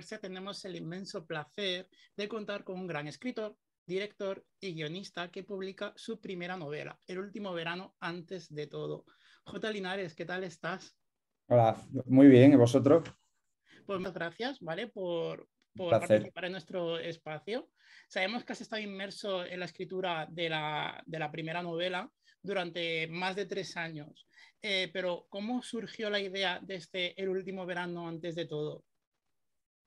Controversia tenemos el inmenso placer de contar con un gran escritor, director y guionista que publica su primera novela, El último verano antes de todo. J. Linares, ¿qué tal estás? Hola, muy bien, ¿y vosotros? Pues muchas gracias, ¿vale? Un Por placer. participar en nuestro espacio. Sabemos que has estado inmerso en la escritura de la primera novela durante más de 3 años, pero ¿cómo surgió la idea de El último verano antes de todo?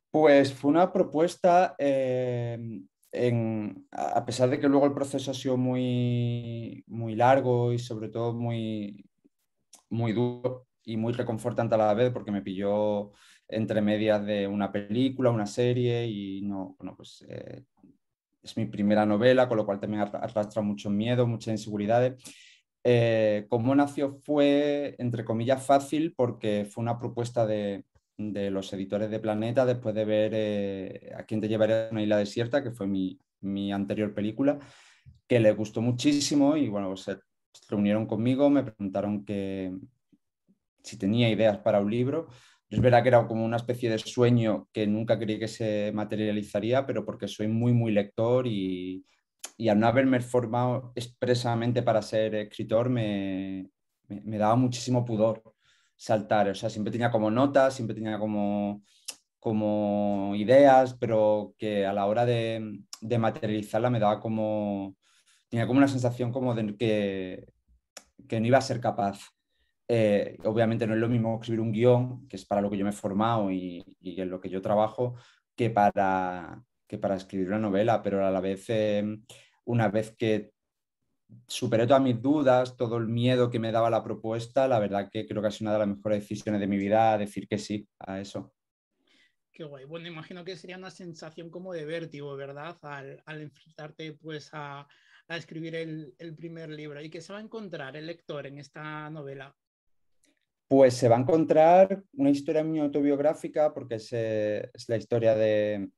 Pues fue una propuesta, a pesar de que luego el proceso ha sido muy largo y sobre todo muy duro y muy reconfortante a la vez, porque me pilló entre medias de una película, una serie y no, bueno, pues es mi primera novela, con lo cual también arrastra mucho miedo, muchas inseguridades. Cómo nació fue, entre comillas, fácil porque fue una propuesta de los editores de Planeta después de ver A quién te llevaré a una isla desierta, que fue mi anterior película, que les gustó muchísimo y bueno, pues, se reunieron conmigo, me preguntaron si tenía ideas para un libro. Es verdad que era como una especie de sueño que nunca creí que se materializaría, pero porque soy muy lector y al no haberme formado expresamente para ser escritor me daba muchísimo pudor saltar. O sea, siempre tenía como notas, siempre tenía como ideas, pero que a la hora de materializarla me daba tenía como una sensación como de que no iba a ser capaz. Obviamente no es lo mismo escribir un guión, que es para lo que yo me he formado y en lo que yo trabajo, que para escribir una novela, pero a la vez, una vez que superé todas mis dudas, todo el miedo que me daba la propuesta, la verdad que creo que ha sido una de las mejores decisiones de mi vida decir que sí a eso. Qué guay. Bueno, imagino que sería una sensación como de vértigo, ¿verdad? Al enfrentarte pues a escribir el primer libro. ¿Y qué se va a encontrar el lector en esta novela? Pues se va a encontrar una historia muy autobiográfica porque es la historia del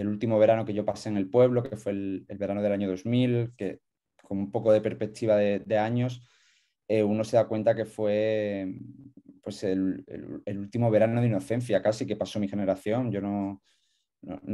último verano que yo pasé en el pueblo, que fue el verano del año 2000, que con un poco de perspectiva de años, uno se da cuenta que fue pues el último verano de inocencia casi que pasó mi generación. Yo no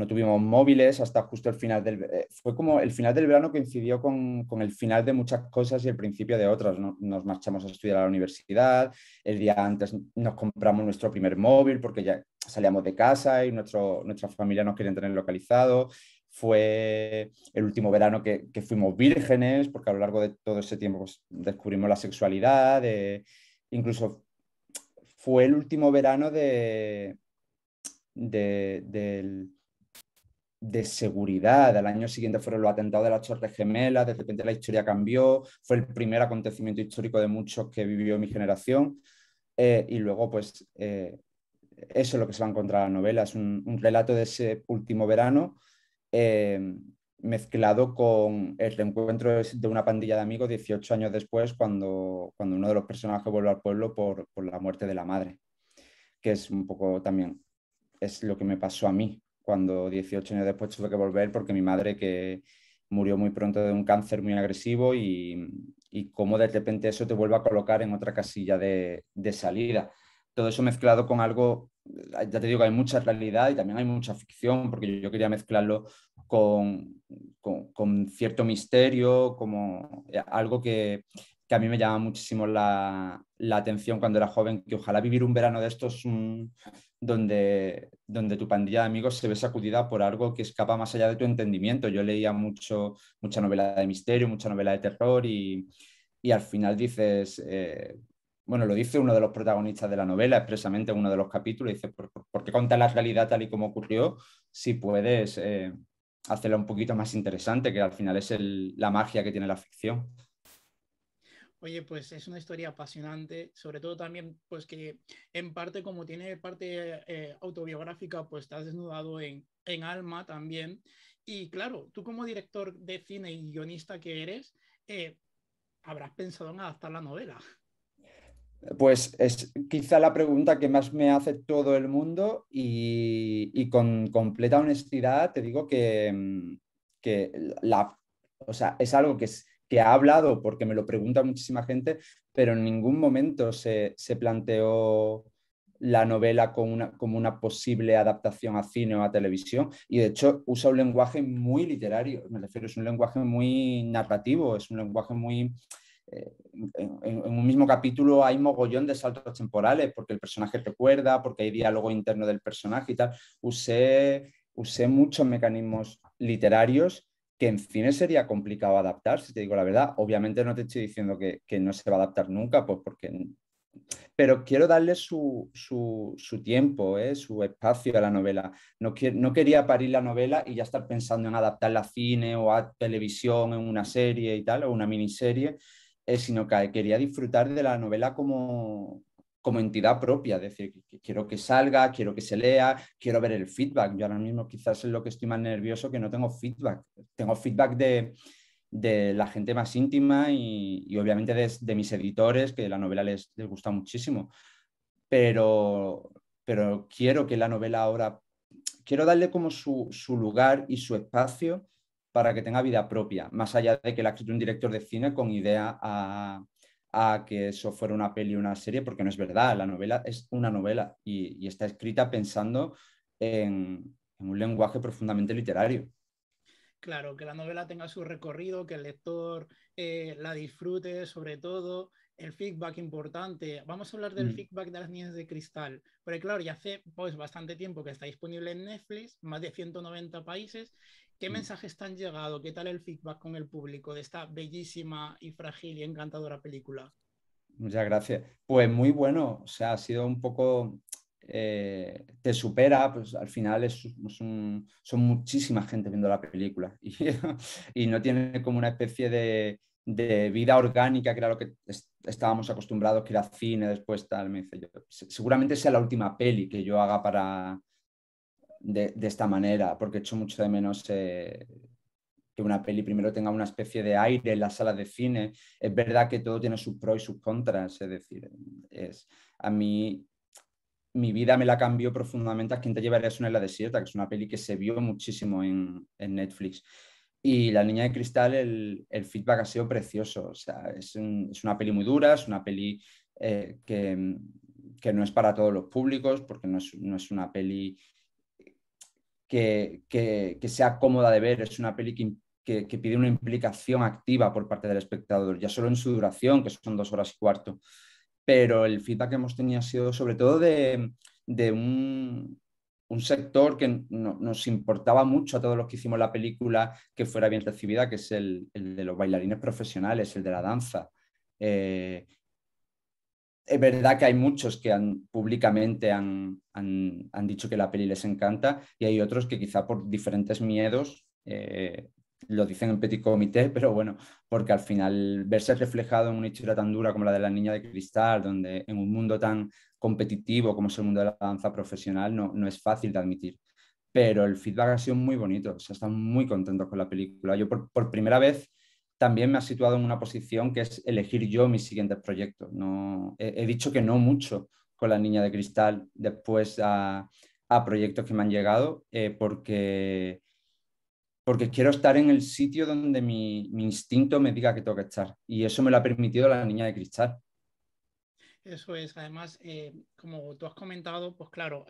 tuvimos móviles hasta justo el final fue como el final del verano coincidió con el final de muchas cosas y el principio de otras, ¿no? Nos marchamos a estudiar a la universidad, el día antes nos compramos nuestro primer móvil porque ya salíamos de casa y nuestra familia nos querían tener localizado. Fue el último verano que fuimos vírgenes, porque a lo largo de todo ese tiempo pues, descubrimos la sexualidad. Incluso fue el último verano de, del- de seguridad. Al año siguiente fueron los atentados de las Torres Gemelas, de repente la historia cambió, fue el primer acontecimiento histórico de muchos que vivió mi generación. Y luego, pues, eso es lo que se va a encontrar en la novela, es un relato de ese último verano eh, mezclado con el reencuentro de una pandilla de amigos 18 años después, cuando uno de los personajes vuelve al pueblo por la muerte de la madre, que es un poco también es lo que me pasó a mí cuando 18 años después tuve que volver porque mi madre que murió muy pronto de un cáncer muy agresivo y cómo de repente eso te vuelve a colocar en otra casilla de salida. Todo eso mezclado con algo, ya te digo, hay mucha realidad y también hay mucha ficción porque yo quería mezclarlo con cierto misterio, como algo que a mí me llama muchísimo la atención cuando era joven, que ojalá vivir un verano de estos donde tu pandilla de amigos se ve sacudida por algo que escapa más allá de tu entendimiento. Yo leía mucha novela de misterio, mucha novela de terror y al final dices, bueno, lo dice uno de los protagonistas de la novela expresamente en uno de los capítulos, dice, ¿por qué contar la realidad tal y como ocurrió si puedes hacerla un poquito más interesante, que al final es la magia que tiene la ficción? Oye, pues es una historia apasionante, sobre todo también, pues que en parte, como tiene parte autobiográfica, pues te has desnudado en alma también. Y claro, tú como director de cine y guionista que eres, eh, habrás pensado en adaptar la novela. Pues es quizá la pregunta que más me hace todo el mundo y con completa honestidad te digo que o sea, es algo que ha hablado porque me lo pregunta muchísima gente, pero en ningún momento se planteó la novela como una posible adaptación a cine o a televisión, y de hecho usa un lenguaje muy literario, me refiero, es un lenguaje muy narrativo, es un lenguaje muy... en un mismo capítulo hay mogollón de saltos temporales, porque el personaje recuerda, porque hay diálogo interno del personaje y tal. Usé muchos mecanismos literarios que en cine sería complicado adaptar, si te digo la verdad. Obviamente no te estoy diciendo que no se va a adaptar nunca, pues porque pero quiero darle su tiempo, su espacio a la novela. No quería parir la novela y ya estar pensando en adaptarla a cine o a televisión, en una serie y tal, o una miniserie, sino que quería disfrutar de la novela como entidad propia, es decir, que quiero que salga, quiero que se lea, quiero ver el feedback. Yo ahora mismo quizás es lo que estoy más nervioso, que no tengo feedback. Tengo feedback de la gente más íntima y obviamente de mis editores, que la novela les gusta muchísimo. Pero, pero quiero que la novela ahora, quiero darle como su lugar y su espacio para que tenga vida propia, más allá de que la ha escrito un director de cine con idea a que eso fuera una peli o una serie, porque no es verdad, la novela es una novela y está escrita pensando en un lenguaje profundamente literario. Claro, que la novela tenga su recorrido, que el lector la disfrute, sobre todo el feedback importante. Vamos a hablar del Mm. feedback de las niñas de cristal, porque claro, ya hace pues bastante tiempo que está disponible en Netflix, más de 190 países. ¿Qué Mm. mensajes te han llegado? ¿Qué tal el feedback con el público de esta bellísima y frágil y encantadora película? Muchas gracias. Pues muy bueno, o sea, ha sido un poco, te supera, pues al final son muchísima gente viendo la película y no tiene como una especie de vida orgánica, que era lo que estábamos acostumbrados, que era cine, después tal, me dice yo. Seguramente sea la última peli que yo haga de esta manera, porque echo mucho de menos que una peli primero tenga una especie de aire en las salas de cine. Es verdad que todo tiene sus pros y sus contras, es decir, a mí mi vida me la cambió profundamente a Quien te llevaré a una isla desierta, que es una peli que se vio muchísimo en Netflix. Y La Niña de Cristal, el feedback ha sido precioso. O sea, es una peli muy dura, es una peli que no es para todos los públicos, porque no es una peli que sea cómoda de ver, es una peli que pide una implicación activa por parte del espectador, ya solo en su duración, que son 2 horas y cuarto. Pero el feedback que hemos tenido ha sido sobre todo de un sector que nos importaba mucho a todos los que hicimos la película que fuera bien recibida, que es el de los bailarines profesionales, el de la danza. Es verdad que hay muchos que públicamente han dicho que la peli les encanta y hay otros que quizá por diferentes miedos lo dicen en petit comité, pero bueno, porque al final verse reflejado en una historia tan dura como la de La Niña de Cristal, donde en un mundo tan competitivo como es el mundo de la danza profesional, no es fácil de admitir. Pero el feedback ha sido muy bonito, o sea, están muy contentos con la película. Yo por primera vez también me ha situado en una posición que es elegir yo mis siguientes proyectos. No, he dicho que no mucho con La Niña de Cristal después a proyectos que me han llegado porque quiero estar en el sitio donde mi instinto me diga que tengo que estar. Y eso me lo ha permitido La Niña de Cristal. Eso es, además, como tú has comentado, pues claro,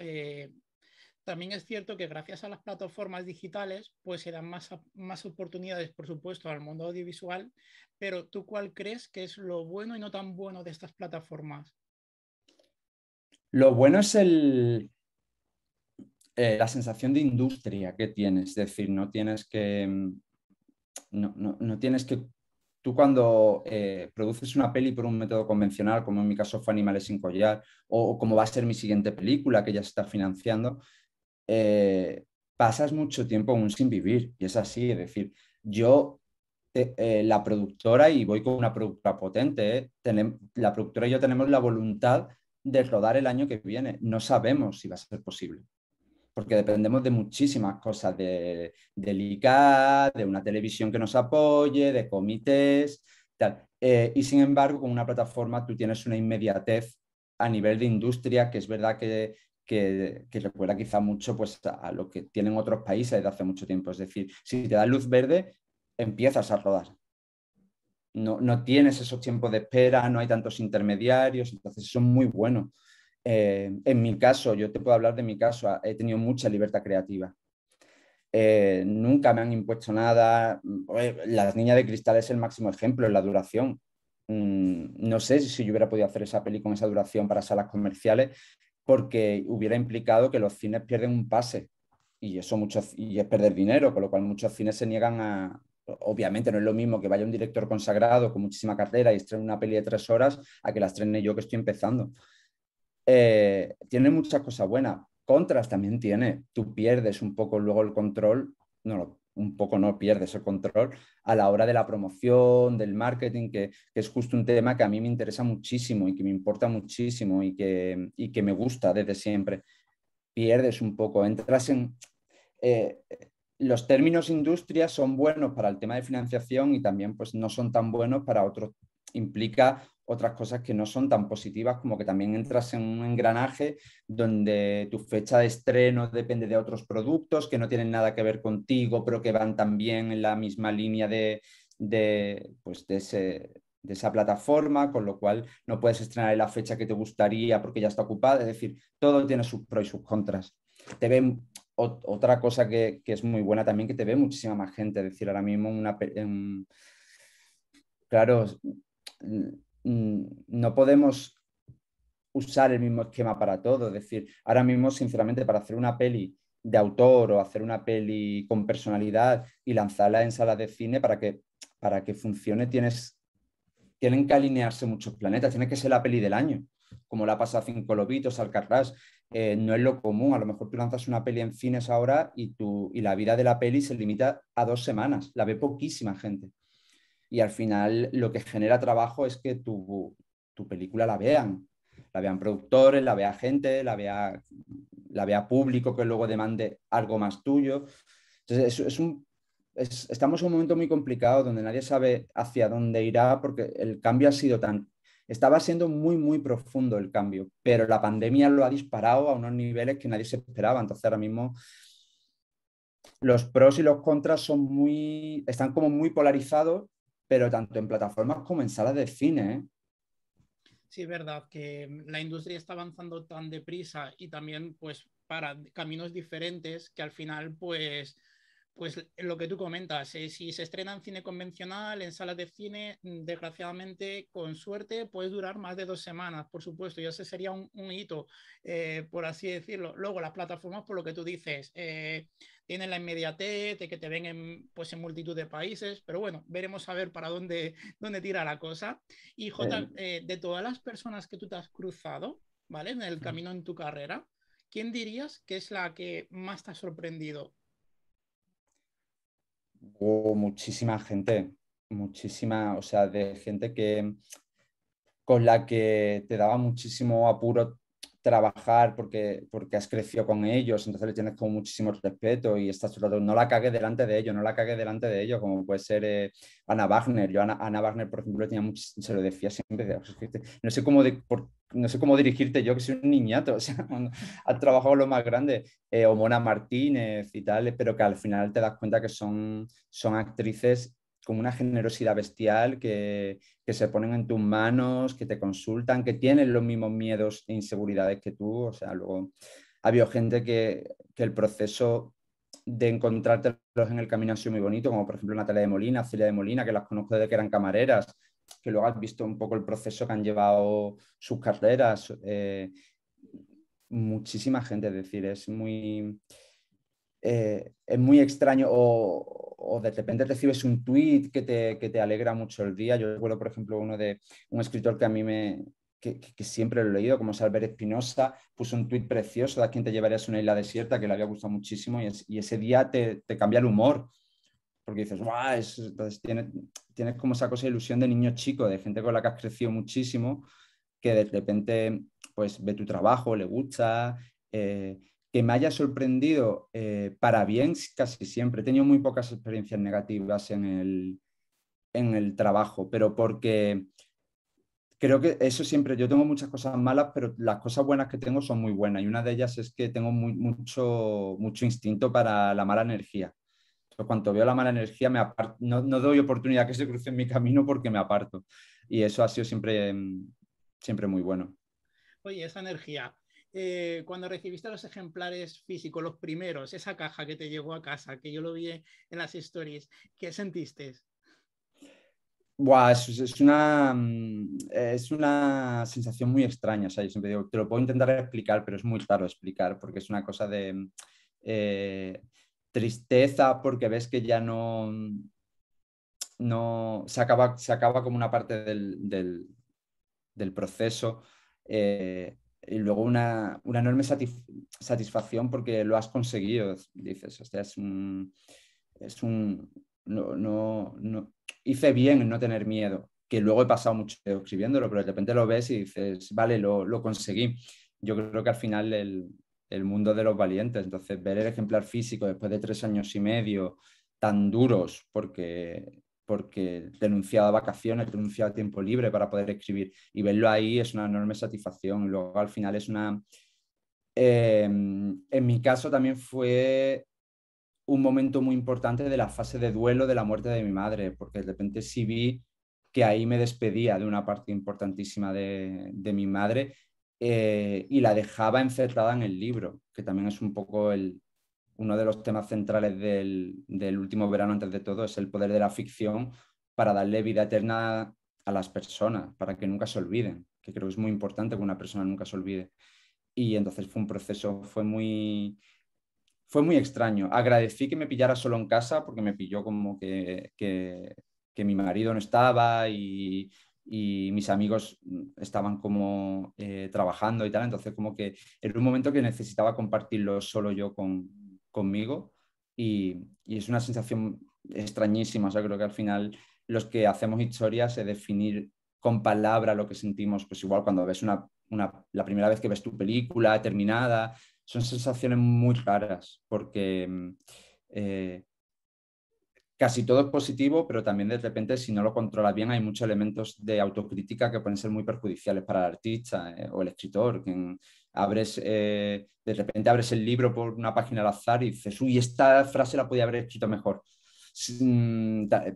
también es cierto que gracias a las plataformas digitales, pues se dan más oportunidades, por supuesto, al mundo audiovisual, pero ¿tú cuál crees que es lo bueno y no tan bueno de estas plataformas? Lo bueno es la sensación de industria que tienes, es decir, no tienes que... Tú cuando produces una peli por un método convencional, como en mi caso fue Animales sin collar, o como va a ser mi siguiente película que ya se está financiando, eh, pasas mucho tiempo aún sin vivir. Y es así, es decir, yo, la productora, y voy con una productora potente, la productora y yo tenemos la voluntad de rodar el año que viene. No sabemos si va a ser posible porque dependemos de muchísimas cosas, del ICA, de una televisión que nos apoye, de comités, tal. Y sin embargo, con una plataforma tú tienes una inmediatez a nivel de industria que es verdad que recuerda quizá mucho pues, a lo que tienen otros países de hace mucho tiempo. Es decir, si te dan luz verde, empiezas a rodar. No tienes esos tiempos de espera, no hay tantos intermediarios, entonces eso es muy bueno. En mi caso, yo te puedo hablar de mi caso, he tenido mucha libertad creativa. Nunca me han impuesto nada. Las Niñas de Cristal es el máximo ejemplo en la duración. No sé si yo hubiera podido hacer esa peli con esa duración para salas comerciales, porque hubiera implicado que los cines pierden un pase y eso y es perder dinero, con lo cual muchos cines se niegan a... Obviamente no es lo mismo que vaya un director consagrado con muchísima carrera y estrene una peli de 3 horas a que la estrene yo que estoy empezando. Tiene muchas cosas buenas. Contras también tiene. Tú pierdes un poco luego el control, no, un poco no pierdes el control a la hora de la promoción, del marketing, que es justo un tema que a mí me interesa muchísimo y que me importa muchísimo y que me gusta desde siempre. Pierdes un poco, entras en... Eh, los términos industria son buenos para el tema de financiación y también pues no son tan buenos para otros. Implica otras cosas que no son tan positivas, como que también entras en un engranaje donde tu fecha de estreno depende de otros productos que no tienen nada que ver contigo, pero que van también en la misma línea pues de esa plataforma, con lo cual no puedes estrenar en la fecha que te gustaría porque ya está ocupada. Es decir, todo tiene sus pros y sus contras. Te ven otra cosa que es muy buena también, que te ve muchísima más gente. Es decir, ahora mismo claro, no podemos usar el mismo esquema para todo. Es decir, ahora mismo, sinceramente, para hacer una peli de autor o hacer una peli con personalidad y lanzarla en salas de cine para que funcione, tienen que alinearse muchos planetas. Tiene que ser la peli del año, como la pasa a Cinco Lobitos, Alcatraz. No es lo común. A lo mejor tú lanzas una peli en cines ahora y la vida de la peli se limita a 2 semanas. La ve poquísima gente. Y al final lo que genera trabajo es que tu película la vean productores, la vea gente, la vea público que luego demande algo más tuyo. Entonces, estamos en un momento muy complicado donde nadie sabe hacia dónde irá porque el cambio ha sido tan... Estaba siendo muy, muy profundo el cambio, pero la pandemia lo ha disparado a unos niveles que nadie se esperaba. Entonces ahora mismo los pros y los contras están como muy polarizados, pero tanto en plataformas como en salas de cine, ¿eh? Sí, es verdad que la industria está avanzando tan deprisa y también pues para caminos diferentes que al final pues lo que tú comentas, si se estrena en cine convencional, en salas de cine, desgraciadamente, con suerte, puede durar más de 2 semanas, por supuesto, y ese sería un hito, por así decirlo. Luego, las plataformas, por lo que tú dices, tienen la inmediatez de que te ven pues, en multitud de países, pero bueno, veremos a ver para dónde tira la cosa. Y Eh, Jota, de todas las personas que tú te has cruzado, ¿vale? En el camino en tu carrera, ¿quién dirías que es la que más te ha sorprendido? Hubo muchísima gente, muchísima, o sea, de gente con la que te daba muchísimo apuro trabajar porque has crecido con ellos, entonces le tienes como muchísimo respeto y estás todo el rato, no la cagues delante de ellos, no la cagues delante de ellos, como puede ser Ana Wagner. Yo Ana Wagner, por ejemplo, se lo decía siempre, no sé no sé cómo dirigirte yo, que soy un niñato, o sea, cuando has trabajado lo más grande, o Mona Martínez y tal, pero que al final te das cuenta que son actrices con una generosidad bestial que se ponen en tus manos, que te consultan, que tienen los mismos miedos e inseguridades que tú. O sea, luego ha habido gente que el proceso de encontrártelos en el camino ha sido muy bonito, como por ejemplo Natalia de Molina, Celia de Molina, que las conozco desde que eran camareras, que luego has visto un poco el proceso que han llevado sus carreras. Muchísima gente, es decir, es muy extraño o de repente recibes un tweet que te alegra mucho el día. Yo recuerdo, por ejemplo, uno de un escritor que a mí que siempre lo he leído, como es Albert Espinosa, puso un tweet precioso de a quién te llevarías a una isla desierta que le había gustado muchísimo y ese día te cambia el humor, porque dices, ¡guau! Entonces tienes como esa cosa de ilusión de niño chico, de gente con la que has crecido muchísimo, que de repente pues ve tu trabajo, le gusta, que me haya sorprendido para bien casi siempre. He tenido muy pocas experiencias negativas en el trabajo, pero porque creo que eso siempre, yo tengo muchas cosas malas, pero las cosas buenas que tengo son muy buenas y una de ellas es que tengo mucho instinto para la mala energía. Entonces, cuando veo la mala energía, no doy oportunidad que se cruce en mi camino porque me aparto. Y eso ha sido siempre muy bueno. Oye, esa energía. Cuando recibiste los ejemplares físicos, los primeros, esa caja que te llegó a casa, que yo lo vi en las stories, ¿qué sentiste? Buah, es una sensación muy extraña. O sea, yo siempre digo, te lo puedo intentar explicar, pero es muy claro explicar porque es una cosa de eh, tristeza porque ves que ya no se acaba como una parte del proceso y luego una enorme satisfacción porque lo has conseguido. Dices, hostia, no, hice bien en no tener miedo, que luego he pasado mucho tiempo escribiéndolo, pero de repente lo ves y dices, vale, lo conseguí. Yo creo que al final el mundo de los valientes, entonces ver el ejemplar físico después de 3 años y medio tan duros, porque he renunciado a vacaciones, he renunciado a tiempo libre para poder escribir y verlo ahí es una enorme satisfacción. Y luego al final es una... en mi caso también fue un momento muy importante de la fase de duelo de la muerte de mi madre, porque de repente sí vi que ahí me despedía de una parte importantísima de mi madre y la dejaba encerrada en el libro, que también es un poco uno de los temas centrales del último verano antes de todo, es el poder de la ficción para darle vida eterna a las personas, para que nunca se olviden, que creo que es muy importante que una persona nunca se olvide. Y entonces fue un proceso, fue muy extraño. Agradecí que me pillara solo en casa porque me pilló como que mi marido no estaba y mis amigos estaban como trabajando y tal. Entonces como que era un momento que necesitaba compartirlo solo yo conmigo y es una sensación extrañísima. O sea, creo que al final los que hacemos historias es definir con palabras lo que sentimos, pues igual cuando ves la primera vez que ves tu película terminada son sensaciones muy raras porque eh, casi todo es positivo, pero también de repente si no lo controlas bien hay muchos elementos de autocrítica que pueden ser muy perjudiciales para el artista o el escritor. De repente abres el libro por una página al azar y dices, uy, esta frase la podía haber escrito mejor.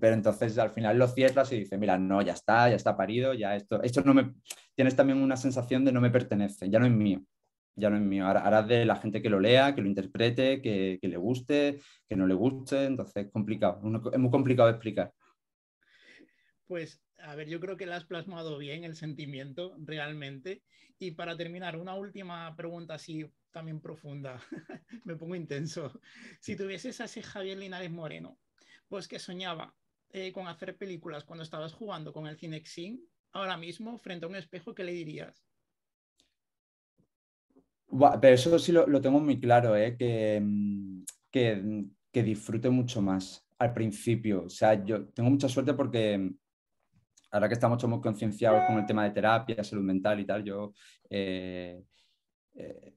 Pero entonces al final lo cierras y dices, mira, no, ya está parido, ya esto no me... Tienes también una sensación de no me pertenece, ya no es mío. Ya no es mío. Ahora es de la gente que lo lea, que lo interprete, que le guste, que no le guste. Entonces es complicado. Es muy complicado de explicar. Pues, a ver, yo creo que le has plasmado bien el sentimiento realmente. Y para terminar, una última pregunta así también profunda. Me pongo intenso. Si tuvieses a ese Javier Linares Moreno, pues que soñaba con hacer películas cuando estabas jugando con el Cinexin, ahora mismo frente a un espejo, ¿qué le dirías? Pero eso sí lo tengo muy claro, ¿eh? Que disfrute mucho más al principio. O sea, yo tengo mucha suerte porque ahora que estamos muy concienciados con el tema de terapia, salud mental y tal, eh, eh,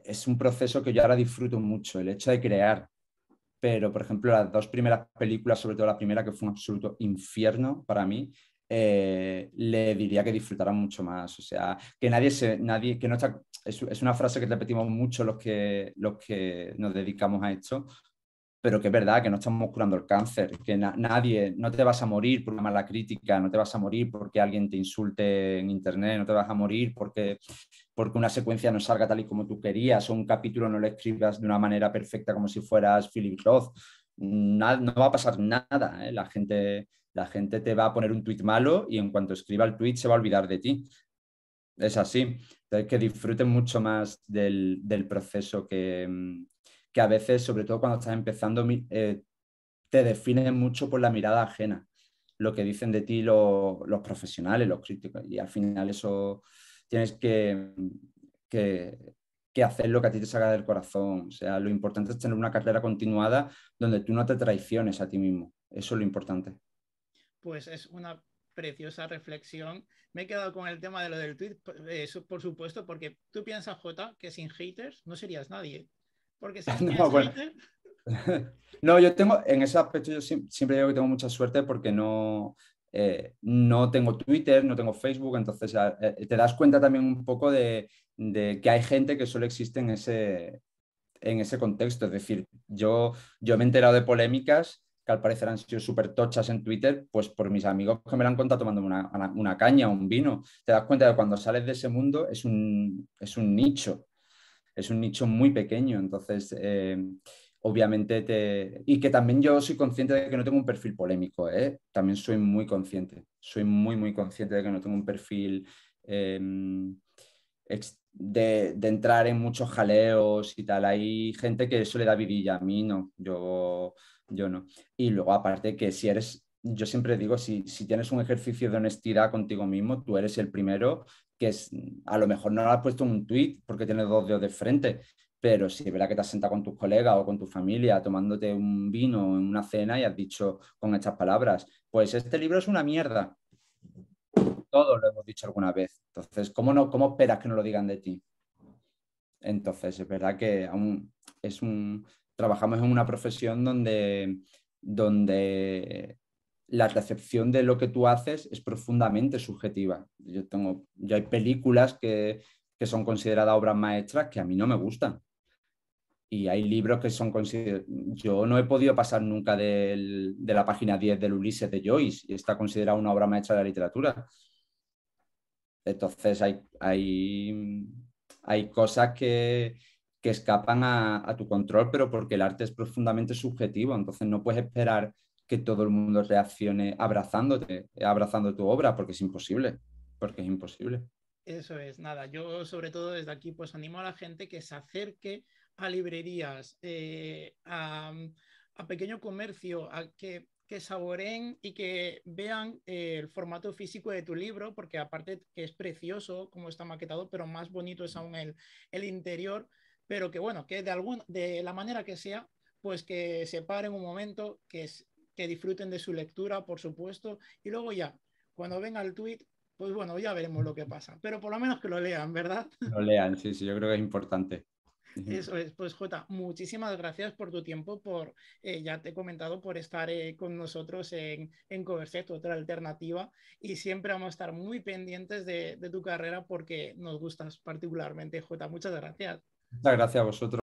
es un proceso que yo ahora disfruto mucho, el hecho de crear. Pero, por ejemplo, las dos primeras películas, sobre todo la primera, que fue un absoluto infierno para mí, le diría que disfrutara mucho más. O sea, que nadie, que no está, es una frase que repetimos mucho los que nos dedicamos a esto, pero que es verdad que no estamos curando el cáncer, que nadie, no te vas a morir por una mala crítica, no te vas a morir porque alguien te insulte en internet, no te vas a morir porque una secuencia no salga tal y como tú querías o un capítulo no lo escribas de una manera perfecta como si fueras Philip Roth. No va a pasar nada, ¿eh? La gente te va a poner un tuit malo y en cuanto escriba el tuit se va a olvidar de ti. Es así. Entonces, que disfruten mucho más del proceso que a veces, sobre todo cuando estás empezando, te definen mucho por la mirada ajena, lo que dicen de ti los profesionales, los críticos, y al final eso tienes que, que hacer lo que a ti te salga del corazón. O sea, lo importante es tener una carrera continuada donde tú no te traiciones a ti mismo. Eso es lo importante. Pues es una preciosa reflexión. Me he quedado con el tema de lo del tweet, eso por supuesto, porque tú piensas, Jota, que sin haters no serías nadie. Porque si no tienes No, bueno, haters, no, yo tengo, en ese aspecto yo siempre digo que tengo mucha suerte porque no tengo Twitter, no tengo Facebook, entonces te das cuenta también un poco de que hay gente que solo existe en ese contexto. Es decir, yo me he enterado de polémicas que al parecer han sido súper tochas en Twitter, pues por mis amigos que me lo han contado tomándome una caña, un vino. Te das cuenta de que cuando sales de ese mundo es un nicho muy pequeño. Entonces, obviamente, y que también yo soy consciente de que no tengo un perfil polémico, ¿eh? También soy muy consciente de que no tengo un perfil eh, de entrar en muchos jaleos y tal. Hay gente que eso le da vidilla, a mí no, yo no. Y luego aparte que si eres, yo siempre digo, si tienes un ejercicio de honestidad contigo mismo, tú eres el primero que es, a lo mejor no lo has puesto en un tweet porque tienes dos dedos de frente, pero si es verdad que te has sentado con tus colegas o con tu familia tomándote un vino en una cena y has dicho con estas palabras, pues este libro es una mierda. Todos lo hemos dicho alguna vez. Entonces, ¿cómo esperas que no lo digan de ti? Entonces, es verdad que aún trabajamos en una profesión donde la recepción de lo que tú haces es profundamente subjetiva. Yo hay películas que son consideradas obras maestras que a mí no me gustan. Y hay libros que son considerados... Yo no he podido pasar nunca de la página 10 del Ulises de Joyce y está considerada una obra maestra de la literatura. Entonces hay cosas que escapan a tu control, pero porque el arte es profundamente subjetivo, entonces no puedes esperar que todo el mundo reaccione abrazando tu obra, porque es imposible. Eso es, nada, yo sobre todo desde aquí pues animo a la gente que se acerque a librerías, a pequeño comercio, a que saboreen y que vean el formato físico de tu libro, porque aparte que es precioso como está maquetado, pero más bonito es aún el interior, pero que bueno, que de la manera que sea, pues que se paren un momento, que disfruten de su lectura, por supuesto, y luego ya, cuando venga el tweet pues bueno, ya veremos lo que pasa, pero por lo menos que lo lean, ¿verdad? Lo lean, sí, sí, yo creo que es importante. Eso es, pues Jota, muchísimas gracias por tu tiempo, ya te he comentado, por estar con nosotros en Coverset, otra alternativa, y siempre vamos a estar muy pendientes de tu carrera porque nos gustas particularmente, Jota. Muchas gracias. Muchas gracias a vosotros.